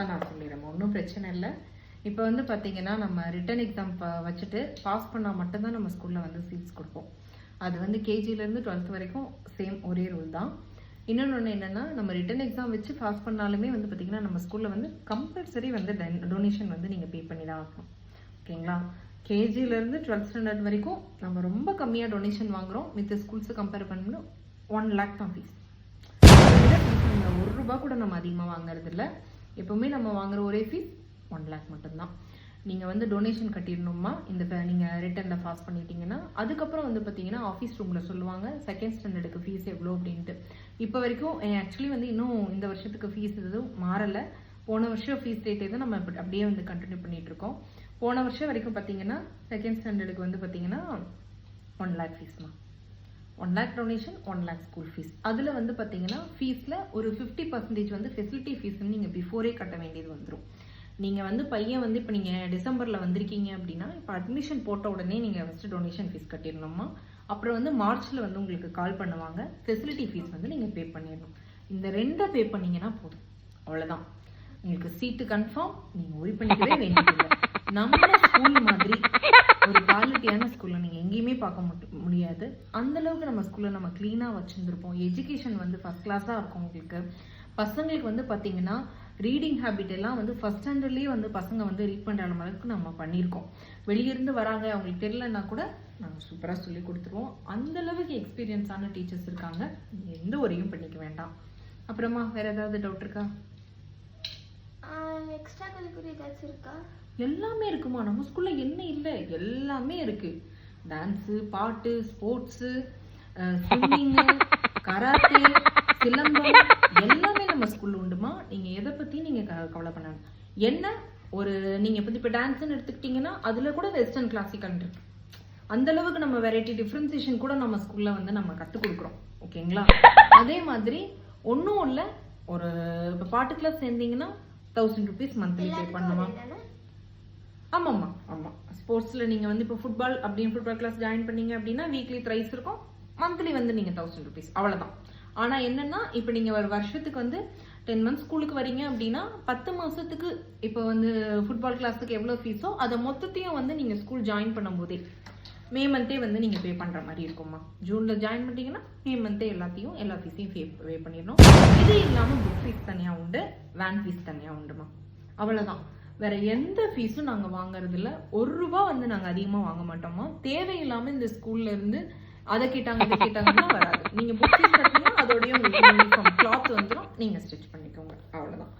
நான் சொல்லிடுறேன், ஒன்றும் பிரச்சனை இல்லை. இப்போ வந்து பார்த்தீங்கன்னா நம்ம ரிட்டன் எக்ஸாம் வச்சுட்டு பாஸ் பண்ணால் மட்டும்தான் நம்ம ஸ்கூலில் வந்து சீட்ஸ் கொடுப்போம். அது வந்து கேஜிலேருந்து 12th வரைக்கும் சேம் ஒரே ரூல் தான். இன்னொன்று என்னென்னா, நம்ம ரிட்டன் எக்ஸாம் வச்சு பாஸ் பண்ணாலுமே வந்து பார்த்திங்கன்னா நம்ம ஸ்கூலில் வந்து கம்பல்சரி வந்து டொனேஷன் வந்து நீங்கள் பே பண்ணி தான் ஆகணும். ஓகேங்களா? கேஜிலேருந்து 12th ஸ்டாண்டர்ட் வரைக்கும் நம்ம ரொம்ப கம்மியாக டொனேஷன் வாங்குகிறோம். மித்த ஸ்கூல்ஸை கம்பேர் பண்ணணும் 1 lakh தான் ஃபீஸ். நம்ம ₹1 கூட நம்ம அதிகமாக வாங்குறது இல்லை. எப்போவுமே நம்ம வாங்குற ஒரே ஃபீஸ் 1 lakh மட்டும்தான். நீங்கள் வந்து டொனேஷன் கட்டிடணுமா இந்த நீங்கள் ரிட்டனில் பாஸ் பண்ணிட்டீங்கன்னா. அதுக்கப்புறம் வந்து பார்த்தீங்கன்னா ஆஃபீஸ் ரூமில் சொல்லுவாங்க செகண்ட் ஸ்டாண்டர்டுக்கு ஃபீஸ் எவ்வளோ அப்படின்ட்டு. இப்போ வரைக்கும் ஆக்சுவலி வந்து இன்னும் இந்த வருஷத்துக்கு ஃபீஸ் எதுவும் மாறலை. போன வருஷம் ஃபீஸ் ரேட்டே தான் நம்ம அப்படியே வந்து கண்டினியூ பண்ணிகிட்ருக்கோம். போன வருஷம் வரைக்கும் பார்த்தீங்கன்னா செகண்ட் ஸ்டாண்டர்டுக்கு வந்து பார்த்தீங்கன்னா 1 lakh ஃபீஸ்மா. 1 lakh donation, 1 lakh school fees. அதில் வந்து பார்த்தீங்கன்னா ஃபீஸில் ஒரு 50% வந்து ஃபெசிலிட்டி ஃபீஸ்ன்னு நீங்கள் பிஃபோரே கட்ட வேண்டியது வந்துடும். நீங்கள் வந்து பையன் வந்து இப்போ நீங்கள் டிசம்பரில் வந்திருக்கீங்க அப்படின்னா இப்போ அட்மிஷன் போட்ட உடனே நீங்கள் ஃபஸ்ட்டு டொனேஷன் ஃபீஸ் கட்டிடணுமா. அப்புறம் வந்து மார்ச்சில் வந்து உங்களுக்கு கால் பண்ணுவாங்க, ஃபெசிலிட்டி ஃபீஸ் வந்து நீங்கள் பே பண்ணிடணும். இந்த 2 பே பண்ணிங்கன்னா போதும், அவ்வளோதான். உங்களுக்கு சீட்டு கன்ஃபார்ம், நீங்கள் ஒரி பண்ணிக்கவே வேண்டியதில்லை. நம்ம ஸ்கூல் மாதிரி ஒரு குவாலிட்டியான ஸ்கூலில் நீங்கள் எங்கேயுமே பார்க்க முடியாது. அந்தளவுக்கு நம்ம ஸ்கூலில் நம்ம க்ளீனாக வச்சுருந்துருப்போம். எஜுகேஷன் வந்து ஃபஸ்ட் கிளாஸாக இருக்கும். உங்களுக்கு பசங்களுக்கு வந்து பார்த்தீங்கன்னா ரீடிங் ஹேபிட் எல்லாம் வந்து ஃபஸ்ட் ஸ்டாண்டர்ட்லேயே வந்து பசங்க வந்து ரீட் பண்ணுற அளவுக்கு நம்ம பண்ணியிருக்கோம். வெளியிருந்து வராங்க, அவங்களுக்கு தெரியலன்னா கூட நாங்கள் சூப்பராக சொல்லி கொடுத்துருவோம். அந்தளவுக்கு எக்ஸ்பீரியன்ஸான டீச்சர்ஸ் இருக்காங்க. எந்த ஒரையும் பண்ணிக்க வேண்டாம். அப்புறமா வேறு ஏதாவது டவுட் இருக்கா? எக்ஸ்ட்ரா கரிக்குலர் ஏதாச்சும் இருக்கா? எல்லாமே இருக்குமா நம்ம ஸ்கூலில். என்ன இல்லை, எல்லாமே இருக்குது. டான்ஸு, பாட்டு, ஸ்போர்ட்ஸு, ஸ்விம்மிங்கு, கராத்தே, சிலம்பம் எல்லாமே நம்ம ஸ்கூலில் உண்டுமா. நீங்கள் எதை பற்றியும் நீங்கள் கவலை பண்ணணும். என்ன ஒரு நீங்கள் இப்போ டான்ஸ்ன்னு எடுத்துக்கிட்டிங்கன்னா அதில் கூட வெஸ்டர்ன் கிளாசிக்கல் இருக்கு. அந்தளவுக்கு நம்ம வெரைட்டி டிஃப்ரென்சியேஷன் கூட நம்ம ஸ்கூலில் வந்து நம்ம கற்றுக் கொடுக்குறோம். ஓகேங்களா? அதே மாதிரி ஒன்றும் இல்லை, ஒரு இப்போ பாட்டு கிளாஸ் சேர்ந்தீங்கன்னா 1000 rupees மந்த்லி பே பண்ணுமா. ஆமாம்மா, ஆமாம். ஸ்போர்ட்ஸில் நீங்கள் வந்து இப்போ ஃபுட்பால் கிளாஸ் ஜாயின் பண்ணீங்க அப்படின்னா வீக்லி த்ரைஸ் இருக்கும். மந்த்லி வந்து நீங்கள் 1000 rupees அவ்வளோதான். ஆனால் என்னென்னா இப்போ நீங்கள் ஒரு வருஷத்துக்கு வந்து 10 months ஸ்கூலுக்கு வரீங்க அப்படின்னா 10 மாதத்துக்கு இப்போ வந்து ஃபுட்பால் கிளாஸுக்கு எவ்வளோ ஃபீஸோ அதை மொத்தத்தையும் வந்து நீங்கள் ஸ்கூல் ஜாயின் பண்ணும்போதே மே மந்த்தே வந்து நீங்கள் பே பண்ணுற மாதிரி இருக்கும்மா. ஜூனில் ஜாயின் பண்ணிட்டீங்கன்னா மே மந்த்தே எல்லா ஃபீஸையும் பே பண்ணிடணும். இது இல்லாமல் புக் ஃபீஸ் தனியாக உண்டு, வேன் ஃபீஸ் தனியாக உண்டுமா. அவ்வளோதான். வேற எந்த ஃபீஸும் நாங்கள் வாங்குறதில்ல. ₹1 வந்து நாங்கள் அதிகமாக வாங்க மாட்டோமா. தேவையில்லாமல் இந்த ஸ்கூல்ல இருந்து அதை கேட்டாங்கன்னா வராது. நீங்கள் புக் ஃபீஸ் கட்டினா அதோடய உங்களுக்கு யூனிஃபார்ம் கிளாத் வந்துடும், நீங்கள் ஸ்டிச் பண்ணிக்கோங்க. அவ்வளோதான்.